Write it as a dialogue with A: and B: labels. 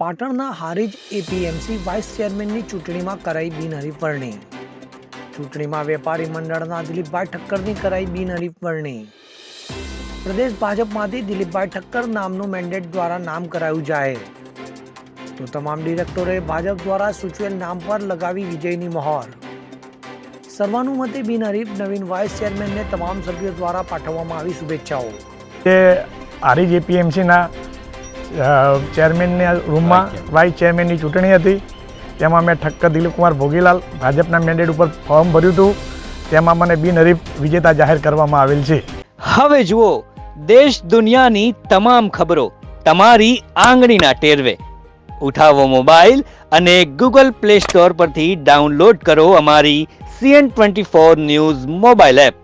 A: પાટણના Harij APMC vice ચેરમેનની ચૂંટણીમાં કરાઈ બિનહરીફ વરણી. ચૂંટણીમાં વેપારી મંડળના દિલીપભાઈ ઠક્કરની કરાઈ બિનહરીફ વરણી. પ્રદેશ ભાજપમાંથી દિલીપભાઈ ઠક્કર નામનું મેન્ડેટ દ્વારા નામ કરાયું જાહેર. તો તમામ ડિરેક્ટરોએ ભાજપ દ્વારા સૂચવેલ નામ પર લગાવી વિજયની મહોર. સર્વાનુમતે બિનહરીફ નવીન વાઇસ ચેરમેનને તમામ સભ્યો દ્વારા પાઠવવામાં આવી શુભેચ્છાઓ.
B: તે હારીજ એપીએમસીના ચેરમેનના રૂમમાં વાઇસ ચેરમેનની ચૂંટણી હતી. તેમાં મેં ઠક્કર દિલીપકુમાર ભોગીલાલ ભાજપના મેન્ડેટ ઉપર ફોર્મ ભર્યું હતું. તેમાં મને બિનહરીફ વિજેતા જાહેર કરવામાં આવેલ છે.
C: હવે જુઓ દેશ દુનિયાની તમામ ખબરો તમારી આંગળીના ટેરવે. ઉઠાવો મોબાઈલ અને ગૂગલ પ્લે સ્ટોર પરથી ડાઉનલોડ કરો અમારી CN24 ન્યૂઝ મોબાઈલ એપ.